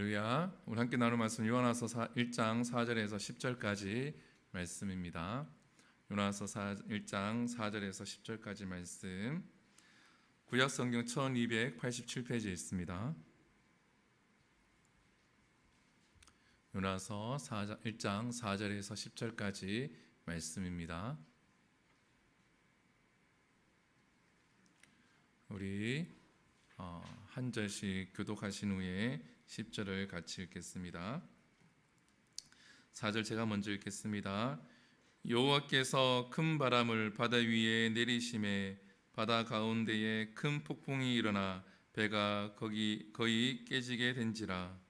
할렐루야. 우리 함께 나눌 말씀 요한화서 1장 4절에서 10절까지 말씀입니다. 요한화서 1장 4절에서 10절까지 말씀, 구약 성경 1287페이지에 있습니다. 요한화서 1장 4절에서 10절까지 말씀입니다. 우리 한 절씩 교독하신 후에 10절을 같이 읽겠습니다. 4절 제가 먼저 읽겠습니다. 여호와께서 큰 바람을 바다 위에 내리심에 바다 가운데에 큰 폭풍이 일어나 배가 거의 깨지게 된지라.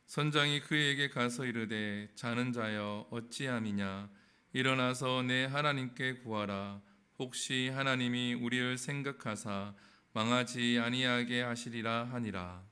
선장이 그에게 가서 이르되 자는 자여 어찌함이냐, 일어나서 내 하나님께 구하라. 혹시 하나님이 우리를 생각하사 망하지 아니하게 하시리라 하니라.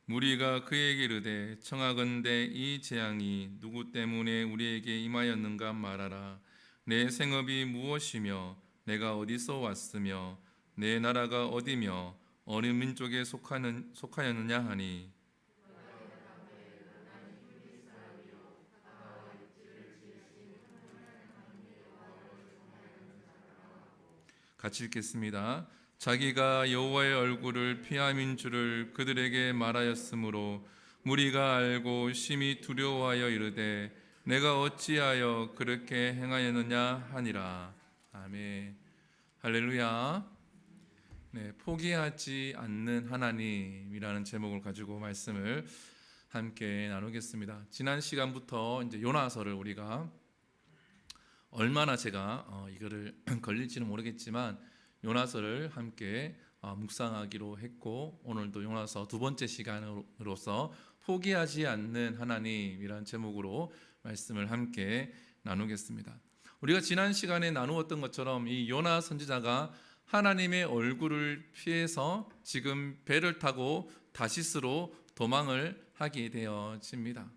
무리가 그에게 이르되 청하건대 이 재앙이 누구 때문에 우리에게 임하였는가 말하라. 내 생업이 무엇이며 내가 어디서 왔으며 내 나라가 어디며 어느 민족에 속하였느냐 하니, 같이 읽겠습니다. 자기가 여호와의 얼굴을 피함인 줄을 그들에게 말하였으므로 무리가 알고 심히 두려워하여 이르되 내가 어찌하여 그렇게 행하였느냐 하니라. 아멘. 할렐루야. 네, 포기하지 않는 하나님이라는 제목을 가지고 말씀을 함께 나누겠습니다. 지난 시간부터 이제 요나서를 우리가 얼마나 제가 이거를 걸릴지는 모르겠지만 요나서를 함께 묵상하기로 했고, 오늘도 요나서 두 번째 시간으로서 포기하지 않는 하나님이라는 제목으로 말씀을 함께 나누겠습니다. 우리가 지난 시간에 나누었던 것처럼 이 요나 선지자가 하나님의 얼굴을 피해서 지금 배를 타고 다시스로 도망을 하게 되어집니다.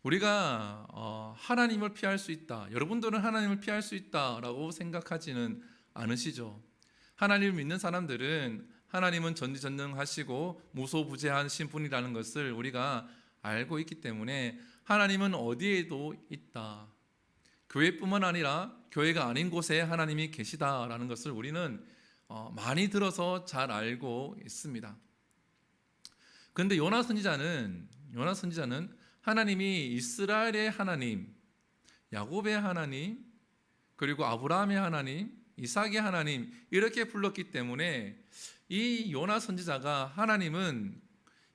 우리가 하나님을 피할 수 있다, 여러분들은 하나님을 피할 수 있다라고 생각하지는 않으시죠? 하나님을 믿는 사람들은 하나님은 전지전능하시고 무소부재하신 분이라는 것을 우리가 알고 있기 때문에 하나님은 어디에도 있다, 교회뿐만 아니라 교회가 아닌 곳에 하나님이 계시다라는 것을 우리는 많이 들어서 잘 알고 있습니다. 그런데 요나 선지자는 하나님이 이스라엘의 하나님, 야곱의 하나님, 그리고 아브라함의 하나님, 이삭의 하나님 이렇게 불렀기 때문에 이 요나 선지자가 하나님은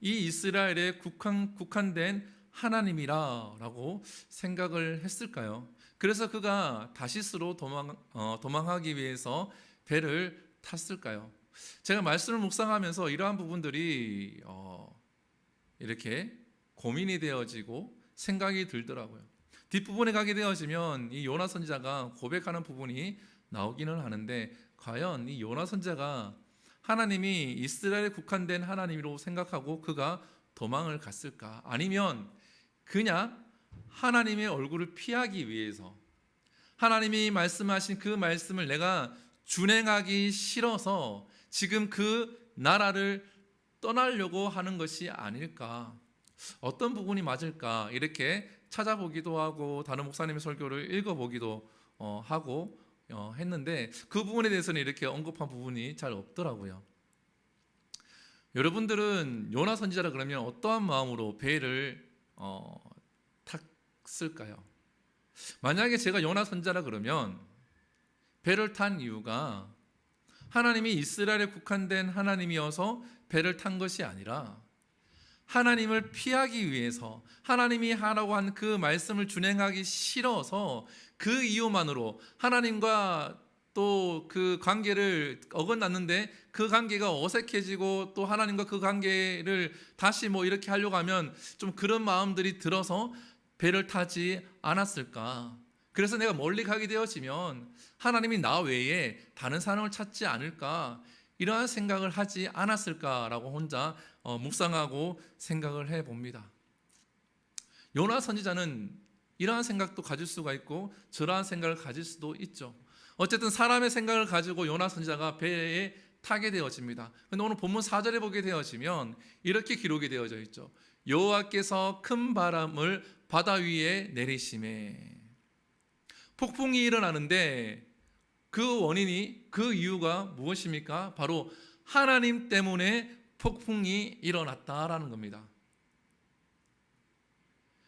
이 이스라엘에 국한된 하나님이라고 생각을 했을까요? 그래서 그가 다시스로 도망하기 위해서 배를 탔을까요? 제가 말씀을 묵상하면서 이러한 부분들이 이렇게 고민이 되어지고 생각이 들더라고요. 뒷부분에 가게 되어지면 이 요나 선지자가 고백하는 부분이 나오기는 하는데, 과연 이 요나 선지자가 하나님이 이스라엘에 국한된 하나님으로 생각하고 그가 도망을 갔을까? 아니면 그냥 하나님의 얼굴을 피하기 위해서, 하나님이 말씀하신 그 말씀을 내가 준행하기 싫어서 지금 그 나라를 떠나려고 하는 것이 아닐까? 어떤 부분이 맞을까? 이렇게 찾아보기도 하고 다른 목사님의 설교를 읽어보기도 하고 했는데 그 부분에 대해서는 이렇게 언급한 부분이 잘 없더라고요. 여러분들은 요나 선지자라 그러면 어떠한 마음으로 배를 탔을까요? 만약에 제가 요나 선지자라 그러면 배를 탄 이유가 하나님이 이스라엘에 국한된 하나님이어서 배를 탄 것이 아니라 하나님을 피하기 위해서, 하나님이 하라고 한 그 말씀을 준행하기 싫어서 그 이유만으로 하나님과 또 그 관계를 어긋났는데 그 관계가 어색해지고 또 하나님과 그 관계를 다시 뭐 이렇게 하려고 하면 좀 그런 마음들이 들어서 배를 타지 않았을까. 그래서 내가 멀리 가게 되어지면 하나님이 나 외에 다른 사람을 찾지 않을까, 이러한 생각을 하지 않았을까라고 혼자 묵상하고 생각을 해봅니다. 요나 선지자는 이러한 생각도 가질 수가 있고 저러한 생각을 가질 수도 있죠. 어쨌든 사람의 생각을 가지고 요나 선지자가 배에 타게 되어집니다. 근데 오늘 본문 4절에 보게 되어지면 이렇게 기록이 되어져 있죠. 여호와께서 큰 바람을 바다 위에 내리심에. 폭풍이 일어나는데 그 원인이, 그 이유가 무엇입니까? 바로 하나님 때문에 폭풍이 일어났다라는 겁니다.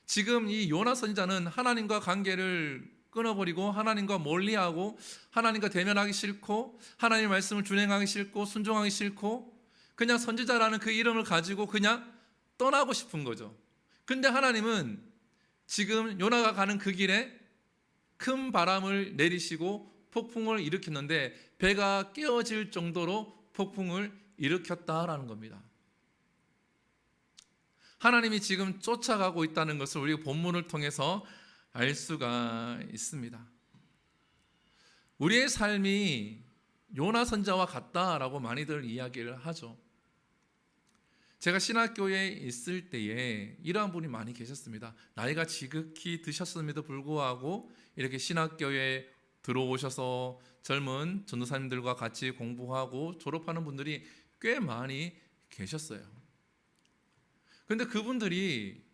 지금 이 요나 선지자는 하나님과 관계를 끊어버리고 하나님과 멀리하고 하나님과 대면하기 싫고 하나님의 말씀을 준행하기 싫고 순종하기 싫고 그냥 선지자라는 그 이름을 가지고 그냥 떠나고 싶은 거죠. 근데 하나님은 지금 요나가 가는 그 길에 큰 바람을 내리시고 폭풍을 일으켰는데 배가 깨어질 정도로 폭풍을 일으켰다라는 겁니다. 하나님이 지금 쫓아가고 있다는 것을 우리가 본문을 통해서 알 수가 있습니다. 우리의 삶이 요나 선지자와 같다라고 많이들 이야기를 하죠. 제가 신학교에 있을 때에 이러한 분이 많이 계셨습니다. 나이가 지극히 드셨음에도 불구하고 이렇게 신학교에 들어오셔서 젊은 전도사님들과 같이 공부하고 졸업하는 분들이 꽤 많이 계셨어요. 그런데 그분들이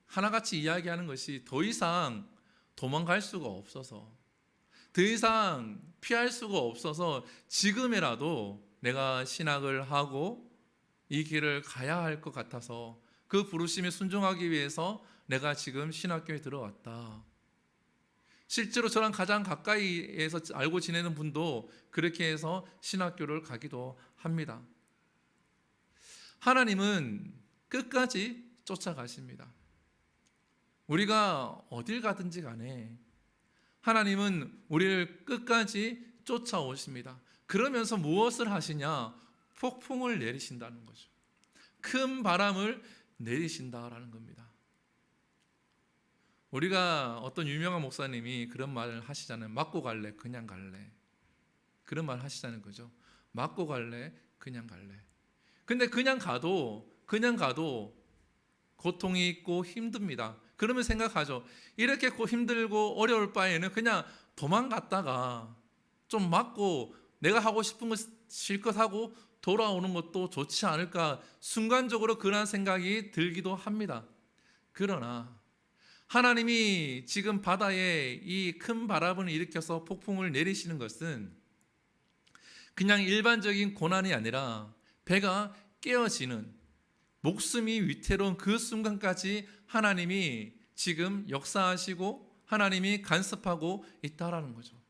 하나같이 이야기하는 것이 더 이상 도망갈 수가 없어서, 더 이상 피할 수가 없어서 지금이라도 내가 신학을 하고 이 길을 가야 할 것 같아서 그 부르심에 순종하기 위해서 내가 지금 신학교에 들어왔다. 실제로 저랑 가장 가까이에서 알고 지내는 분도 그렇게 해서 신학교를 가기도 합니다. 하나님은 끝까지 쫓아가십니다. 우리가 어딜 가든지 간에 하나님은 우리를 끝까지 쫓아오십니다. 그러면서 무엇을 하시냐? 폭풍을 내리신다는 거죠. 큰 바람을 내리신다라는 겁니다. 우리가 어떤 유명한 목사님이 그런 말을 하시잖아요. 맞고 갈래, 그냥 갈래. 그런 말 하시자는 거죠. 맞고 갈래, 그냥 갈래. 근데 그냥 가도 고통이 있고 힘듭니다. 그러면 생각하죠. 이렇게 힘들고 어려울 바에는 그냥 도망갔다가 좀 맞고 내가 하고 싶은 거 실컷 하고 돌아오는 것도 좋지 않을까, 순간적으로 그런 생각이 들기도 합니다. 그러나 하나님이 지금 바다에 이 큰 바람을 일으켜서 폭풍을 내리시는 것은 그냥 일반적인 고난이 아니라 배가 깨어지는, 목숨이 위태로운 그 순간까지 하나님이 지금 역사하시고 하나님이 간섭하고 있다라는 거죠.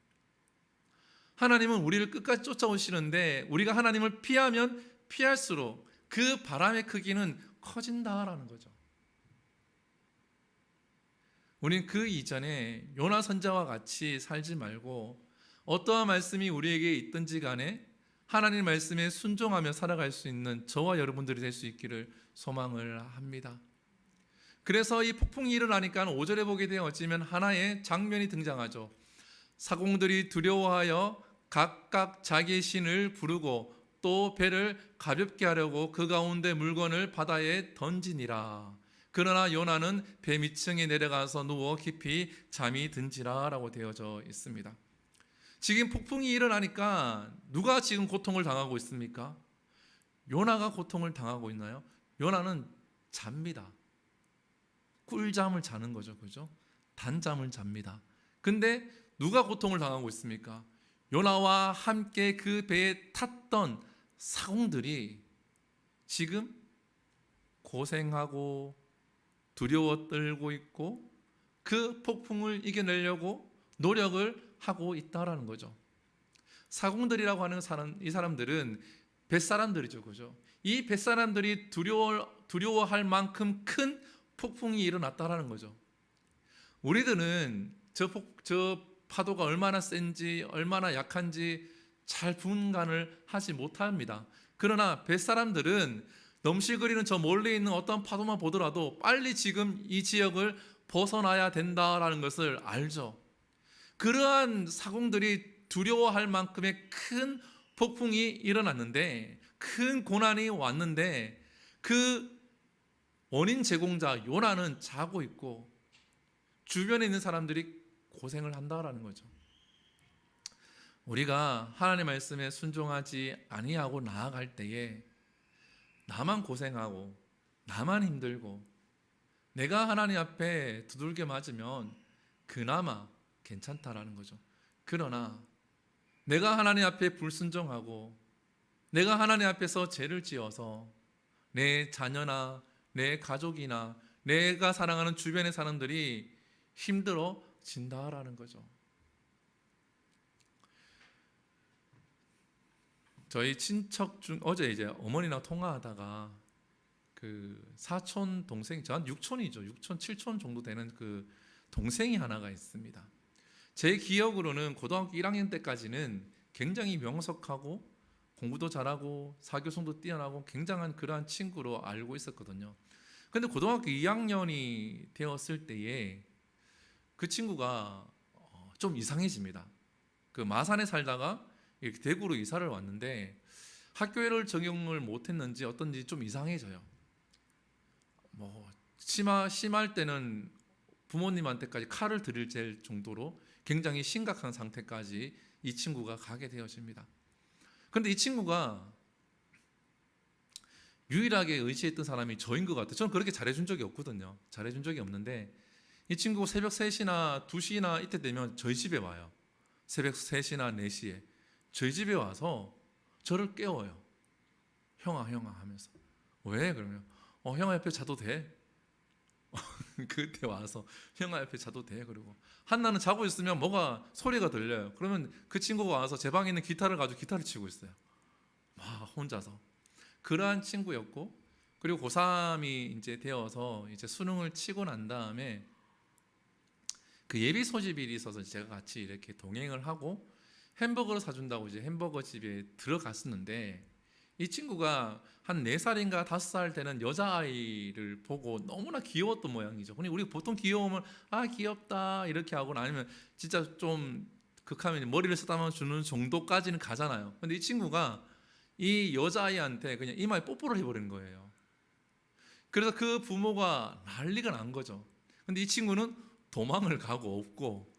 하나님은 우리를 끝까지 쫓아오시는데 우리가 하나님을 피하면 피할수록 그 바람의 크기는 커진다라는 거죠. 우리는 그 이전에 요나 선지자와 같이 살지 말고 어떠한 말씀이 우리에게 있든지 간에 하나님 말씀에 순종하며 살아갈 수 있는 저와 여러분들이 될 수 있기를 소망을 합니다. 그래서 이 폭풍이 일어나니까 5절에 보게 되어지면 하나의 장면이 등장하죠. 사공들이 두려워하여 각각 자기의 신을 부르고 또 배를 가볍게 하려고 그 가운데 물건을 바다에 던지니라. 그러나 요나는 배 밑층에 내려가서 누워 깊이 잠이 든지라 라고 되어져 있습니다. 지금 폭풍이 일어나니까 누가 지금 고통을 당하고 있습니까? 요나가 고통을 당하고 있나요? 요나는 잡니다. 꿀잠을 자는 거죠. 그죠? 단잠을 잡니다. 근데 누가 고통을 당하고 있습니까? 요나와 함께 그 배에 탔던 사공들이 지금 고생하고 두려워 떨고 있고 그 폭풍을 이겨내려고 노력을 하고 있다라는 거죠. 사공들이라고 하는 이 사람들은 뱃사람들이죠. 그죠? 이 뱃사람들이 두려워할 만큼 큰 폭풍이 일어났다라는 거죠. 우리들은 저 파도가 얼마나 센지 얼마나 약한지 잘 분간을 하지 못합니다. 그러나 뱃사람들은 넘실거리는 저 멀리 있는 어떤 파도만 보더라도 빨리 지금 이 지역을 벗어나야 된다라는 것을 알죠. 그러한 사공들이 두려워할 만큼의 큰 폭풍이 일어났는데, 큰 고난이 왔는데, 그 원인 제공자 요나는 자고 있고 주변에 있는 사람들이 고생을 한다라는 거죠. 우리가 하나님의 말씀에 순종하지 아니하고 나아갈 때에 나만 고생하고 나만 힘들고 내가 하나님 앞에 두들겨 맞으면 그나마 괜찮다라는 거죠. 그러나 내가 하나님 앞에 불순종하고 내가 하나님 앞에서 죄를 지어서 내 자녀나 내 가족이나 내가 사랑하는 주변의 사람들이 힘들어진다라는 거죠. 저희 친척 중 어제 이제 어머니랑 통화하다가 그 사촌 동생, 저한 6촌이죠. 6촌, 7촌 정도 되는 그 동생이 하나가 있습니다. 제 기억으로는 고등학교 1학년 때까지는 굉장히 명석하고 공부도 잘하고 사교성도 뛰어나고 굉장한 그러한 친구로 알고 있었거든요. 근데 고등학교 2학년이 되었을 때에 그 친구가 좀 이상해집니다. 그 마산에 살다가 이렇게 대구로 이사를 왔는데 학교를 적용을 못했는지 어떤지 좀 이상해져요. 뭐 심할 때는 부모님한테까지 칼을 들일 정도로 굉장히 심각한 상태까지 이 친구가 가게 되어집니다. 그런데 이 친구가 유일하게 의지했던 사람이 저인 것 같아요. 저는 그렇게 잘해준 적이 없거든요. 잘해준 적이 없는데 이 친구가 새벽 3시나 2시나 이때 되면 저희 집에 와요. 새벽 3시나 4시에 저희 집에 와서 저를 깨워요. 형아 하면서. 왜? 그러면 형아 옆에 자도 돼? 그때 와서 형아 옆에 자도 돼? 그리고 한나는 자고 있으면 뭐가 소리가 들려요. 그러면 그 친구가 와서 제 방에 있는 기타를 가지고 기타를 치고 있어요. 막 혼자서. 그러한 친구였고, 그리고 고3이 이제 되어서 이제 수능을 치고 난 다음에 그 예비 소집일이 있어서 제가 같이 이렇게 동행을 하고 햄버거를 사준다고 이제 햄버거 집에 들어갔었는데, 이 친구가 한 4살인가 5살 되는 여자아이를 보고 너무나 귀여웠던 모양이죠. 근데 우리 보통 귀여우면 귀엽다 이렇게 하거나 아니면 진짜 좀 극하면 머리를 쓰다만 주는 정도까지는 가잖아요. 근데 이 친구가 이 여자아이한테 그냥 이마에 뽀뽀를 해버리는 거예요. 그래서 그 부모가 난리가 난 거죠. 근데 이 친구는 도망을 가고 없고,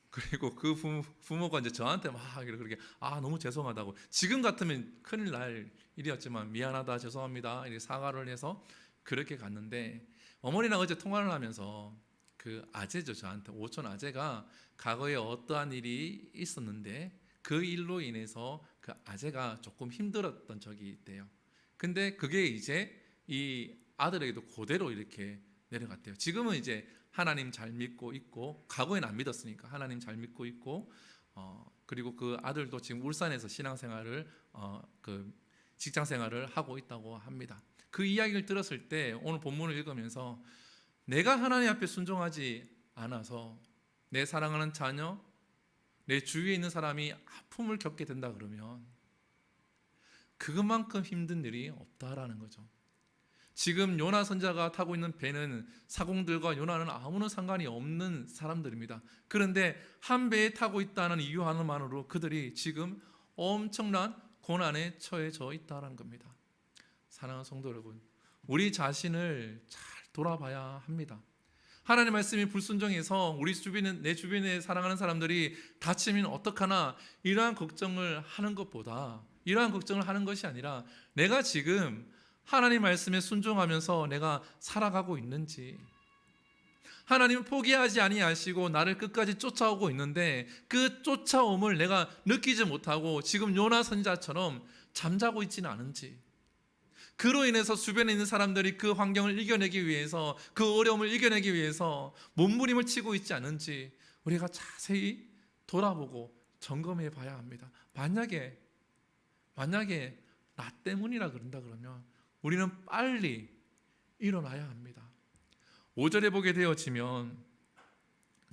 그리고 그 부모가 이제 저한테 막 그렇게 너무 죄송하다고, 지금 같으면 큰일 날 일이었지만 미안하다 죄송합니다 이렇게 사과를 해서 그렇게 갔는데, 어머니랑 어제 통화를 하면서 그 아재죠, 저한테 오촌 아재가 과거에 어떠한 일이 있었는데 그 일로 인해서 그 아재가 조금 힘들었던 적이 있대요. 근데 그게 이제 이 아들에게도 그대로 이렇게 내려갔대요. 지금은 이제 하나님 잘 믿고 있고, 과거에는 안 믿었으니까 하나님 잘 믿고 있고, 그리고 그 아들도 지금 울산에서 신앙생활을 그 직장생활을 하고 있다고 합니다. 그 이야기를 들었을 때 오늘 본문을 읽으면서 내가 하나님 앞에 순종하지 않아서 내 사랑하는 자녀, 내 주위에 있는 사람이 아픔을 겪게 된다 그러면 그것만큼 힘든 일이 없다라는 거죠. 지금 요나 선지자가 타고 있는 배는 사공들과 요나는 아무런 상관이 없는 사람들입니다. 그런데 한 배에 타고 있다는 이유 하나만으로 그들이 지금 엄청난 고난에 처해져 있다는 겁니다. 사랑하는 성도 여러분, 우리 자신을 잘 돌아봐야 합니다. 하나님의 말씀이 불순종해서 우리 주변에, 내 주변에 사랑하는 사람들이 다치면 어떡하나 이러한 걱정을 하는 것보다, 이러한 걱정을 하는 것이 아니라 내가 지금 하나님 말씀에 순종하면서 내가 살아가고 있는지, 하나님은 포기하지 아니하시고 나를 끝까지 쫓아오고 있는데 그 쫓아옴을 내가 느끼지 못하고 지금 요나 선지자처럼 잠자고 있지는 않은지, 그로 인해서 주변에 있는 사람들이 그 환경을 이겨내기 위해서, 그 어려움을 이겨내기 위해서 몸부림을 치고 있지 않은지 우리가 자세히 돌아보고 점검해 봐야 합니다. 만약에 나 때문이라 그런다 그러면 우리는 빨리 일어나야 합니다. 5절에 보게 되어지면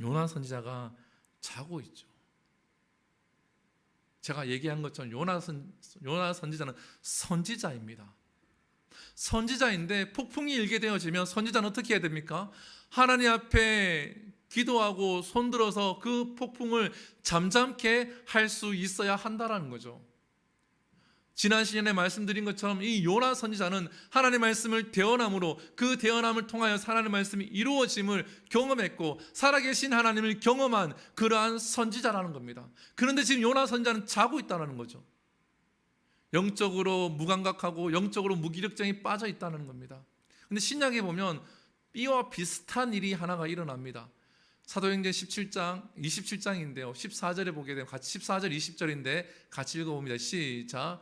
요나 선지자가 자고 있죠. 제가 얘기한 것처럼 요나 선지자는 선지자입니다. 선지자인데 폭풍이 일게 되어지면 선지자는 어떻게 해야 됩니까? 하나님 앞에 기도하고 손들어서 그 폭풍을 잠잠케 할 수 있어야 한다라는 거죠. 지난 시간에 말씀드린 것처럼 이 요나 선지자는 하나님의 말씀을 대언함으로 그 대언함을 통하여 하나님의 말씀이 이루어짐을 경험했고 살아계신 하나님을 경험한 그러한 선지자라는 겁니다. 그런데 지금 요나 선지자는 자고 있다는 거죠. 영적으로 무감각하고 영적으로 무기력증이 빠져 있다는 겁니다. 근데 신약에 보면 이와 비슷한 일이 하나가 일어납니다. 사도행전 17장 27장인데요 14절에 보게 되면 같이 14절 20절인데 같이 읽어봅니다. 시작.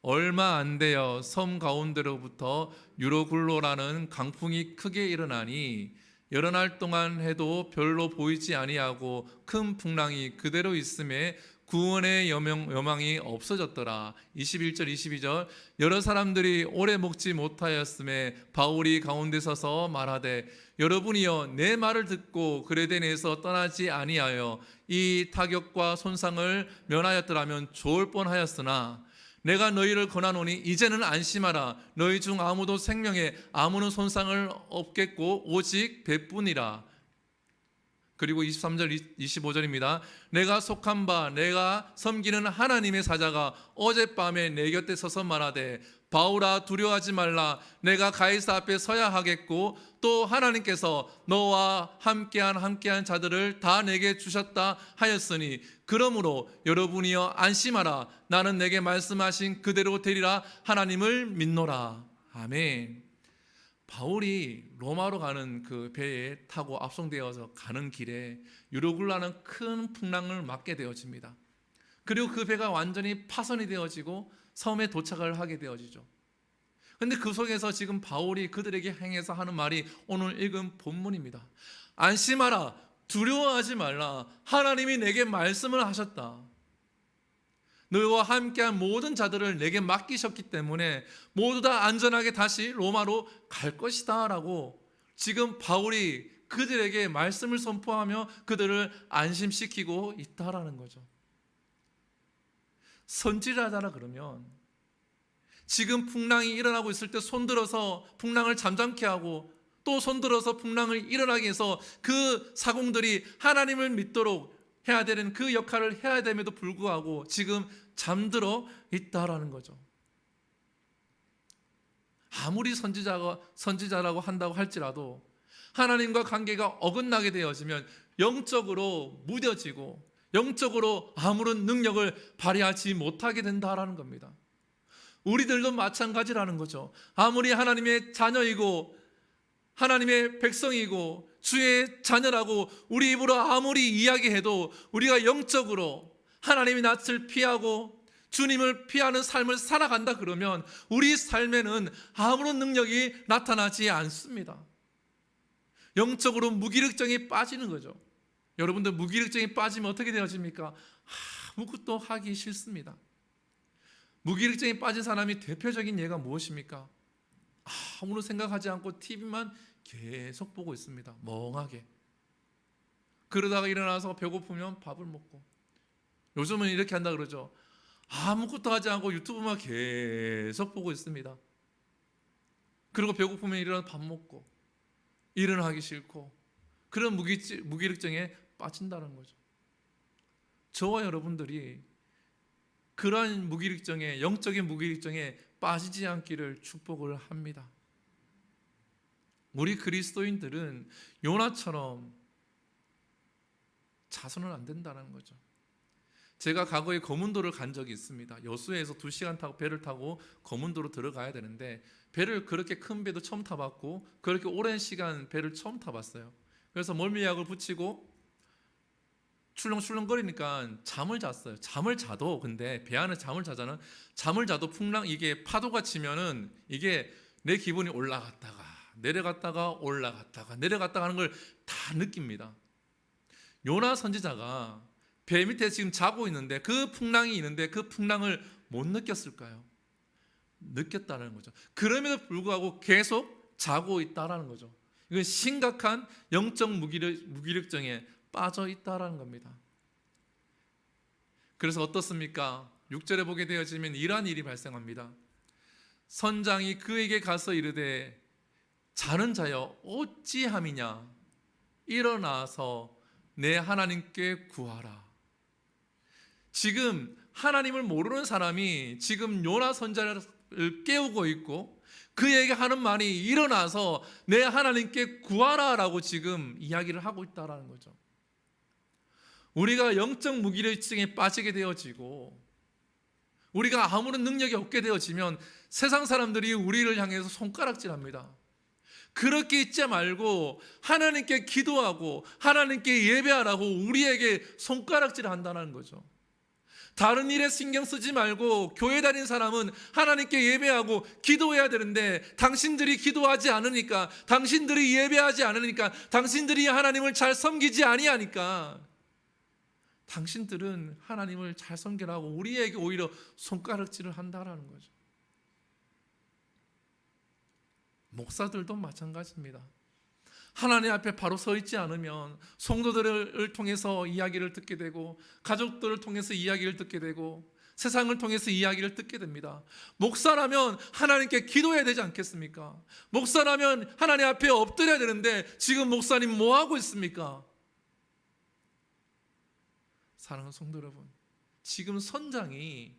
얼마 안 되어 섬 가운데로부터 유로굴로라는 강풍이 크게 일어나니 여러 날 동안 해도 별로 보이지 아니하고 큰 풍랑이 그대로 있음에 구원의 여망이 없어졌더라. 21절 22절 여러 사람들이 오래 먹지 못하였음에 바울이 가운데 서서 말하되 여러분이여 내 말을 듣고 그레데네에서 떠나지 아니하여 이 타격과 손상을 면하였더라면 좋을 뻔하였으나 내가 너희를 권하노니 이제는 안심하라. 너희 중 아무도 생명에 아무런 손상을 없겠고 오직 배뿐이라. 그리고 23절 25절입니다. 내가 속한 바 내가 섬기는 하나님의 사자가 어젯밤에 내 곁에 서서 말하되 바울아 두려워하지 말라. 내가 가이사 앞에 서야 하겠고 또 하나님께서 너와 함께한 자들을 다 내게 주셨다 하였으니 그러므로 여러분이여 안심하라. 나는 내게 말씀하신 그대로 되리라. 하나님을 믿노라. 아멘. 바울이 로마로 가는 그 배에 타고 압송되어서 가는 길에 유로굴라는 큰 풍랑을 맞게 되어집니다. 그리고 그 배가 완전히 파손이 되어지고 섬에 도착을 하게 되어지죠. 그런데 그 속에서 지금 바울이 그들에게 행해서 하는 말이 오늘 읽은 본문입니다. 안심하라. 두려워하지 말라. 하나님이 내게 말씀을 하셨다. 너희와 함께한 모든 자들을 내게 맡기셨기 때문에 모두 다 안전하게 다시 로마로 갈 것이다 라고 지금 바울이 그들에게 말씀을 선포하며 그들을 안심시키고 있다라는 거죠. 선지자라 그러면 지금 풍랑이 일어나고 있을 때 손들어서 풍랑을 잠잠케 하고 또 손들어서 풍랑을 일어나게 해서 그 사공들이 하나님을 믿도록 해야 되는 그 역할을 해야 됨에도 불구하고 지금 잠들어 있다라는 거죠. 아무리 선지자라고 한다고 할지라도 하나님과 관계가 어긋나게 되어지면 영적으로 무뎌지고 영적으로 아무런 능력을 발휘하지 못하게 된다라는 겁니다. 우리들도 마찬가지라는 거죠. 아무리 하나님의 자녀이고 하나님의 백성이고 주의 자녀라고 우리 입으로 아무리 이야기해도 우리가 영적으로 하나님의 낯을 피하고 주님을 피하는 삶을 살아간다 그러면 우리 삶에는 아무런 능력이 나타나지 않습니다. 영적으로 무기력증이 빠지는 거죠. 여러분들 무기력증이 빠지면 어떻게 되어집니까? 아무것도 하기 싫습니다. 무기력증이 빠진 사람이 대표적인 예가 무엇입니까? 아무런 생각하지 않고 TV만 계속 보고 있습니다. 멍하게. 그러다가 일어나서 배고프면 밥을 먹고, 요즘은 이렇게 한다 그러죠. 아무것도 하지 않고 유튜브만 계속 보고 있습니다. 그리고 배고프면 일어나서 밥 먹고 일어나기 싫고 그런 무기력증에 빠진다는 거죠. 저와 여러분들이 그러한 무기력증에, 영적인 무기력증에 빠지지 않기를 축복을 합니다. 우리 그리스도인들은 요나처럼 자서는 안 된다는 거죠. 제가 과거에 거문도를 간 적이 있습니다. 여수에서 2시간 타고 배를 타고 거문도로 들어가야 되는데 배를 그렇게 큰 배도 처음 타봤고 그렇게 오랜 시간 배를 처음 타봤어요. 그래서 멀미약을 붙이고 출렁출렁거리니까 잠을 잤어요. 잠을 자도 근데 배 안에 잠을 자잖아. 잠을 자도 풍랑 이게 파도가 치면은 이게 내 기분이 올라갔다가 내려갔다가 올라갔다가 내려갔다가 하는 걸 다 느낍니다. 요나 선지자가 배 밑에 지금 자고 있는데 그 풍랑이 있는데 그 풍랑을 못 느꼈을까요? 느꼈다는 거죠. 그럼에도 불구하고 계속 자고 있다라는 거죠. 이건 심각한 영적 무기력증에 빠져 있다라는 겁니다. 그래서 어떻습니까? 6절에 보게 되어지면 이러한 일이 발생합니다. 선장이 그에게 가서 이르되 자는 자여 어찌함이냐, 일어나서 내 하나님께 구하라. 지금 하나님을 모르는 사람이 지금 요나 선자를 깨우고 있고 그에게 하는 말이 일어나서 내 하나님께 구하라라고 지금 이야기를 하고 있다라는 거죠. 우리가 영적 무기력증에 빠지게 되어지고 우리가 아무런 능력이 없게 되어지면 세상 사람들이 우리를 향해서 손가락질합니다. 그렇게 있지 말고 하나님께 기도하고 하나님께 예배하라고 우리에게 손가락질을 한다는 거죠. 다른 일에 신경 쓰지 말고 교회 다닌 사람은 하나님께 예배하고 기도해야 되는데 당신들이 기도하지 않으니까, 당신들이 예배하지 않으니까, 당신들이 하나님을 잘 섬기지 아니하니까 당신들은 하나님을 잘 섬기라고 우리에게 오히려 손가락질을 한다라는 거죠. 목사들도 마찬가지입니다. 하나님 앞에 바로 서 있지 않으면 성도들을 통해서 이야기를 듣게 되고 가족들을 통해서 이야기를 듣게 되고 세상을 통해서 이야기를 듣게 됩니다. 목사라면 하나님께 기도해야 되지 않겠습니까? 목사라면 하나님 앞에 엎드려야 되는데 지금 목사님 뭐 하고 있습니까? 사랑하는 성도 여러분, 지금 선장이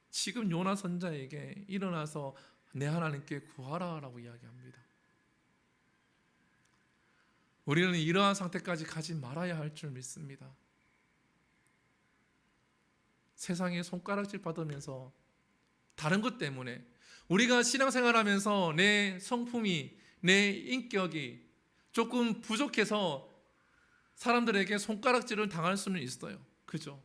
지금 요나 선자에게 일어나서 내 하나님께 구하라라고 이야기합니다. 우리는 이러한 상태까지 가지 말아야 할 줄 믿습니다. 세상에 손가락질 받으면서 다른 것 때문에 우리가 신앙생활하면서 내 성품이, 내 인격이 조금 부족해서 사람들에게 손가락질을 당할 수는 있어요. 그죠?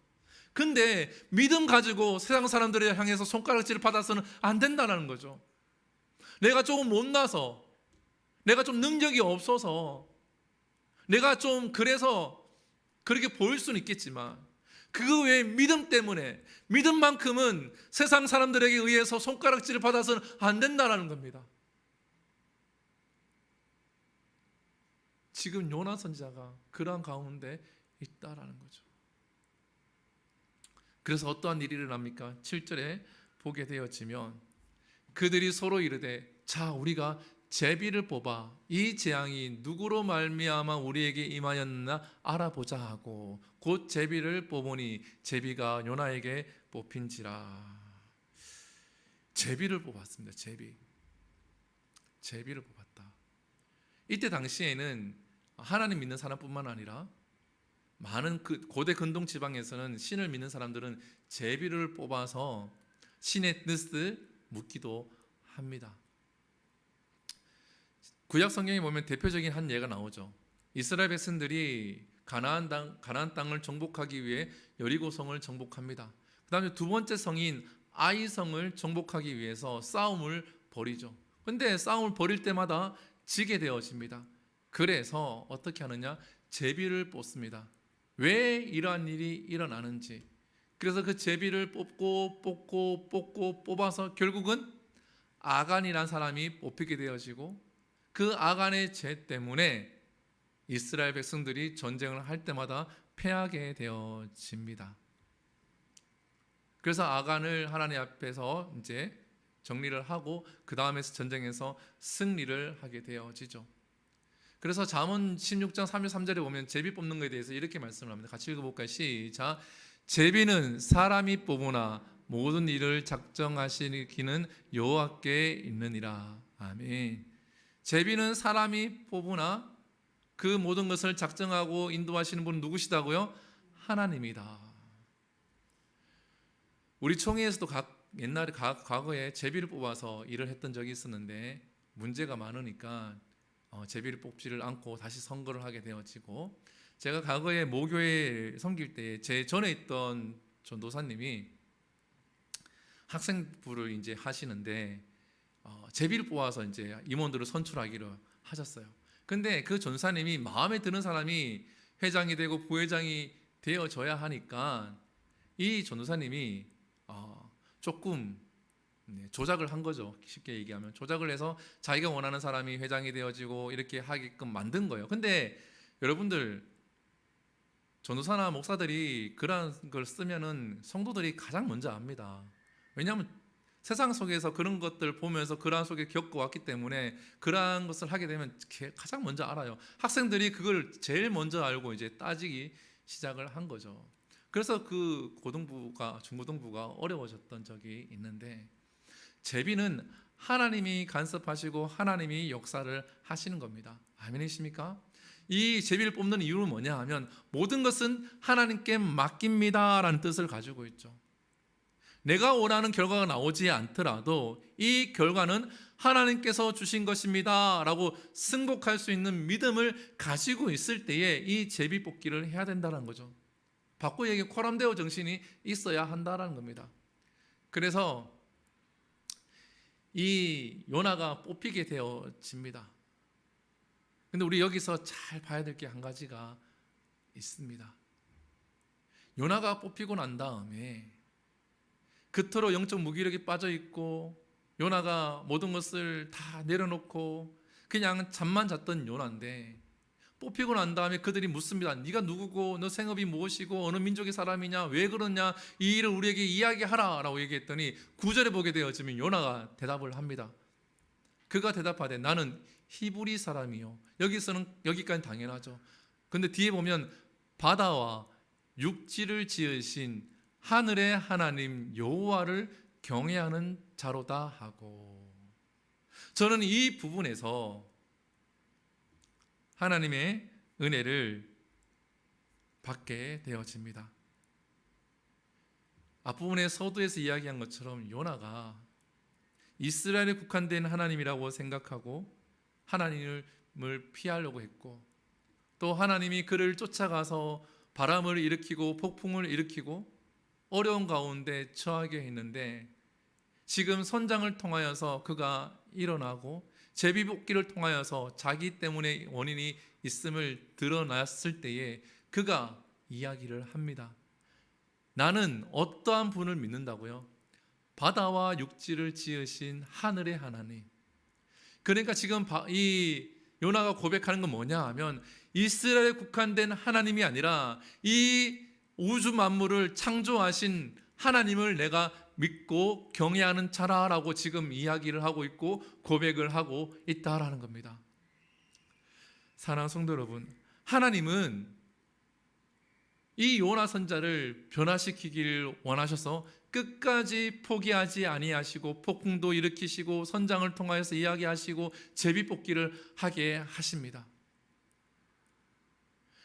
근데 믿음 가지고 세상 사람들을 향해서 손가락질을 받아서는 안 된다는 거죠. 내가 조금 못나서, 내가 좀 능력이 없어서, 내가 좀 그래서 그렇게 보일 수는 있겠지만 그거 외에 믿음 때문에, 믿음만큼은 세상 사람들에게 의해서 손가락질을 받아서는 안 된다는 겁니다. 지금 요나 선지자가 그러한 가운데 있다라는 거죠. 그래서 어떠한 일이 일어납니까? 7절에 보게 되어지면 그들이 서로 이르되 자 우리가 제비를 뽑아 이 재앙이 누구로 말미암아 우리에게 임하였나 알아보자 하고 곧 제비를 뽑으니 제비가 요나에게 뽑힌지라. 제비를 뽑았습니다. 제비를 뽑았다. 이때 당시에는 하나님 믿는 사람뿐만 아니라 많은 그 고대 근동 지방에서는 신을 믿는 사람들은 제비를 뽑아서 신의 뜻을 묻기도 합니다. 구약 성경에 보면 대표적인 한 예가 나오죠. 이스라엘 백성들이 가나안 땅을 정복하기 위해 여리고성을 정복합니다. 그 다음에 두 번째 성인 아이성을 정복하기 위해서 싸움을 벌이죠. 그런데 싸움을 벌일 때마다 지게 되어집니다. 그래서 어떻게 하느냐? 제비를 뽑습니다. 왜 이러한 일이 일어나는지. 그래서 그 제비를 뽑고 뽑아서 결국은 아간이라는 사람이 뽑히게 되어지고 그 아간의 죄 때문에 이스라엘 백성들이 전쟁을 할 때마다 패하게 되어집니다. 그래서 아간을 하나님 앞에서 이제 정리를 하고 그 다음에 전쟁에서 승리를 하게 되어지죠. 그래서 잠언 16장 33절에 보면 제비 뽑는 것에 대해서 이렇게 말씀을 합니다. 같이 읽어볼까요? 시작. 제비는 사람이 뽑으나 모든 일을 작정하시기는 여호와께 있느니라. 아멘. 제비는 사람이 뽑으나 그 모든 것을 작정하고 인도하시는 분은 누구시다고요? 하나님이다. 우리 총회에서도 옛날에 과거에 제비를 뽑아서 일을 했던 적이 있었는데 문제가 많으니까 제비를 뽑지를 않고 다시 선거를 하게 되어지고, 제가 과거에 모교회 섬길 때 제 전에 있던 전도사님이 학생부를 이제 하시는데 제비를 뽑아서 이제 임원들을 선출하기로 하셨어요. 근데 그 전사님이 마음에 드는 사람이 회장이 되고 부회장이 되어져야 하니까 이 전도사님이 조금 조작을 한 거죠. 쉽게 얘기하면 조작을 해서 자기가 원하는 사람이 회장이 되어지고 이렇게 하게끔 만든 거예요. 근데 여러분들 전도사나 목사들이 그런 걸 쓰면은 성도들이 가장 먼저 압니다. 왜냐하면 세상 속에서 그런 것들 보면서 그러한 속에 겪어왔기 때문에 그러한 것을 하게 되면 가장 먼저 알아요. 학생들이 그걸 제일 먼저 알고 이제 따지기 시작을 한 거죠. 그래서 그 고등부가 중고등부가 어려워졌던 적이 있는데, 제비는 하나님이 간섭하시고 하나님이 역사를 하시는 겁니다. 아멘이십니까? 이 제비를 뽑는 이유는 뭐냐 하면 모든 것은 하나님께 맡깁니다라는 뜻을 가지고 있죠. 내가 원하는 결과가 나오지 않더라도 이 결과는 하나님께서 주신 것입니다 라고 승복할 수 있는 믿음을 가지고 있을 때에 이 제비 뽑기를 해야 된다는 거죠. 바꿔 얘기해 코람데오 정신이 있어야 한다는 겁니다. 그래서 이 요나가 뽑히게 되어집니다. 근데 우리 여기서 잘 봐야 될 게 한 가지가 있습니다. 요나가 뽑히고 난 다음에 그토록 영적 무기력이 빠져 있고 요나가 모든 것을 다 내려놓고 그냥 잠만 잤던 요나인데, 뽑히고 난 다음에 그들이 묻습니다. 네가 누구고 너 생업이 무엇이고 어느 민족의 사람이냐, 왜 그러냐, 이 일을 우리에게 이야기하라 라고 얘기했더니 9절에 보게 되어지면 요나가 대답을 합니다. 그가 대답하되 나는 히브리 사람이요. 여기서는 여기까지 당연하죠. 근데 뒤에 보면 바다와 육지를 지으신 하늘의 하나님 여호와를 경외하는 자로다 하고, 저는 이 부분에서 하나님의 은혜를 받게 되어집니다. 앞부분에 서두에서 이야기한 것처럼 요나가 이스라엘에 국한된 하나님이라고 생각하고 하나님을 피하려고 했고, 또 하나님이 그를 쫓아가서 바람을 일으키고 폭풍을 일으키고 어려운 가운데 처하게 했는데, 지금 선장을 통하여서 그가 일어나고 제비뽑기를 통하여서 자기 때문에 원인이 있음을 드러났을 때에 그가 이야기를 합니다. 나는 어떠한 분을 믿는다고요? 바다와 육지를 지으신 하늘의 하나님. 그러니까 지금 이 요나가 고백하는 건 뭐냐 하면, 이스라엘에 국한된 하나님이 아니라 이 우주 만물을 창조하신 하나님을 내가 믿고 경외하는 자라라고 지금 이야기를 하고 있고 고백을 하고 있다라는 겁니다. 사랑하는 성도 여러분, 하나님은 이 요나 선자를 변화시키기를 원하셔서 끝까지 포기하지 아니하시고 폭풍도 일으키시고 선장을 통하여서 이야기하시고 제비뽑기를 하게 하십니다.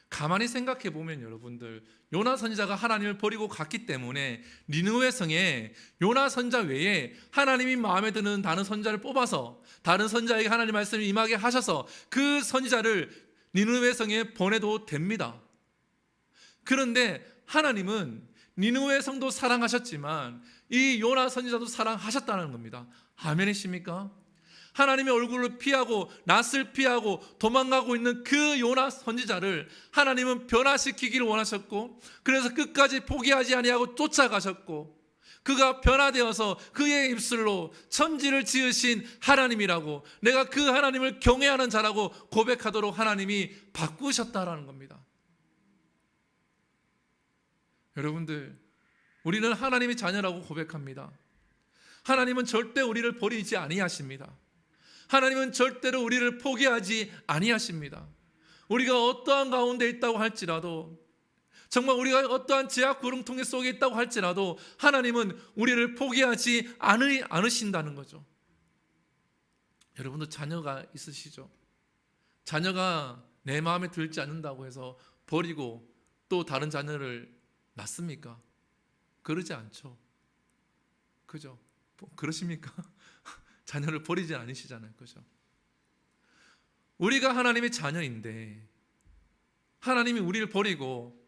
가만히 생각해 보면 여러분들, 요나 선지자가 하나님을 버리고 갔기 때문에 니느웨 성에 요나 선자 외에 하나님이 마음에 드는 다른 선지자를 뽑아서 다른 선지자에게 하나님 말씀을 임하게 하셔서 그 선지자를 니느웨 성에 보내도 됩니다. 그런데 하나님은 니느웨 성도 사랑하셨지만 이 요나 선지자도 사랑하셨다는 겁니다. 아멘이십니까? 하나님의 얼굴을 피하고 낯을 피하고 도망가고 있는 그 요나 선지자를 하나님은 변화시키기를 원하셨고, 그래서 끝까지 포기하지 아니하고 쫓아가셨고, 그가 변화되어서 그의 입술로 천지를 지으신 하나님이라고, 내가 그 하나님을 경외하는 자라고 고백하도록 하나님이 바꾸셨다라는 겁니다. 여러분들, 우리는 하나님의 자녀라고 고백합니다. 하나님은 절대 우리를 버리지 아니하십니다. 하나님은 절대로 우리를 포기하지 아니하십니다. 우리가 어떠한 가운데 있다고 할지라도, 정말 우리가 어떠한 제약 구름통 속에 있다고 할지라도 하나님은 우리를 포기하지 않으신다는 거죠. 여러분도 자녀가 있으시죠? 자녀가 내 마음에 들지 않는다고 해서 버리고 또 다른 자녀를 낳습니까? 그러지 않죠. 그죠? 그러십니까? 자녀를 버리지 않으시잖아요. 그죠? 우리가 하나님의 자녀인데 하나님이 우리를 버리고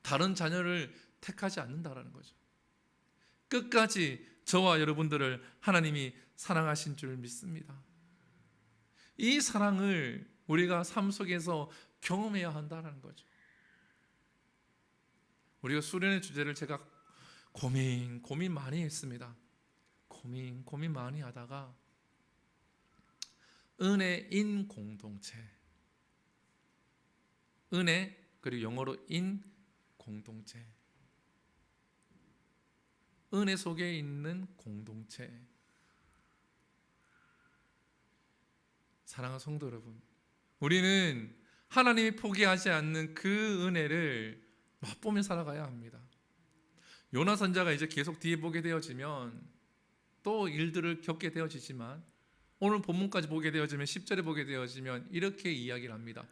다른 자녀를 택하지 않는다라는 거죠. 끝까지 저와 여러분들을 하나님이 사랑하신 줄 믿습니다. 이 사랑을 우리가 삶 속에서 경험해야 한다는 거죠. 우리가 수련의 주제를 제가 고민 많이 했습니다. 고민 많이 하다가 은혜인 공동체, 은혜 그리고 영어로 인 공동체. 은혜 속에 있는 공동체. 사랑하는 성도 여러분, 우리는 하나님이 포기하지 않는 그 은혜를 맛보며 살아가야 합니다. 요나 선자가 이제 계속 뒤에 보게 되어지면 또 일들을 겪게 되어지지만, 오늘 본문까지 보게 되어지면 10절에 보게 되어지면 이렇게 이야기를 합니다.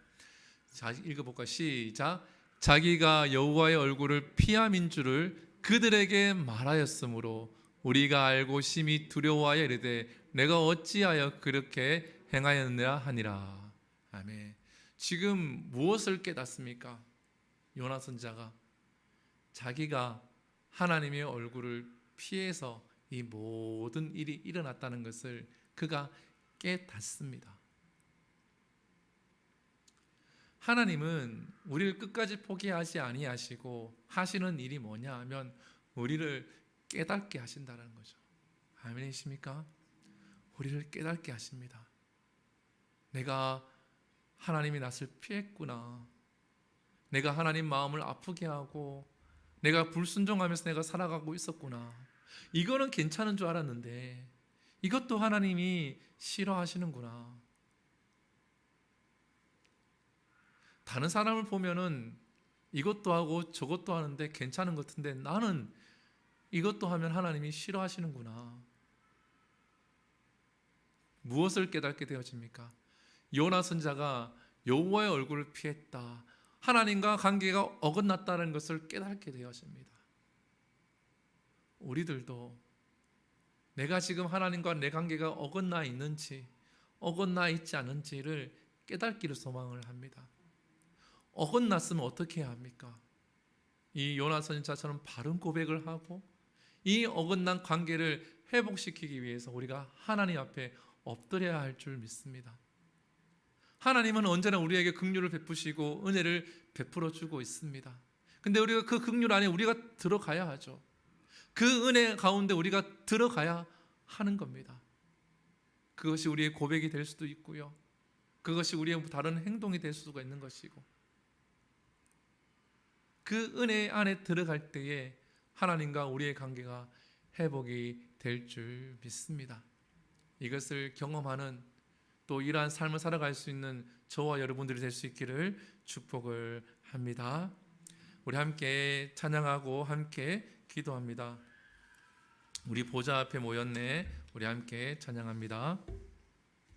자, 읽어볼까? 시작. 자기가 여호와의 얼굴을 피함인 줄을 그들에게 말하였으므로 우리가 알고 심히 두려워하여 이르되 내가 어찌하여 그렇게 행하였느냐 하니라. 아멘. 지금 무엇을 깨닫습니까? 요나 선자가 자기가 하나님의 얼굴을 피해서 이 모든 일이 일어났다는 것을 그가 깨닫습니다. 하나님은 우리를 끝까지 포기하지 아니하시고 하시는 일이 뭐냐 하면 우리를 깨닫게 하신다는 거죠. 아멘이십니까? 우리를 깨닫게 하십니다. 내가 하나님의 낯을 피했구나. 내가 하나님 마음을 아프게 하고 내가 불순종하면서 내가 살아가고 있었구나. 이거는 괜찮은 줄 알았는데 이것도 하나님이 싫어하시는구나. 다른 사람을 보면은 이것도 하고 저것도 하는데 괜찮은 것 같은데 나는 이것도 하면 하나님이 싫어하시는구나. 무엇을 깨닫게 되어집니까? 요나 선자가 여호와의 얼굴을 피했다. 하나님과 관계가 어긋났다는 것을 깨닫게 되어집니다. 우리들도 내가 지금 하나님과 내 관계가 어긋나 있는지 어긋나 있지 않은지를 깨닫기를 소망을 합니다. 어긋났으면 어떻게 해야 합니까? 이 요나 선지자처럼 바른 고백을 하고 이 어긋난 관계를 회복시키기 위해서 우리가 하나님 앞에 엎드려야 할 줄 믿습니다. 하나님은 언제나 우리에게 긍휼을 베푸시고 은혜를 베풀어 주고 있습니다. 근데 우리가 그 긍휼 안에 우리가 들어가야 하죠. 그 은혜 가운데 우리가 들어가야 하는 겁니다. 그것이 우리의 고백이 될 수도 있고요. 그것이 우리의 다른 행동이 될 수가 있는 것이고, 그 은혜 안에 들어갈 때에 하나님과 우리의 관계가 회복이 될 줄 믿습니다. 이것을 경험하는 또 이러한 삶을 살아갈 수 있는 저와 여러분들이 될 수 있기를 축복을 합니다. 우리 함께 찬양하고 함께 기도합니다. 우리 보좌 앞에 모였네. 우리 함께 찬양합니다.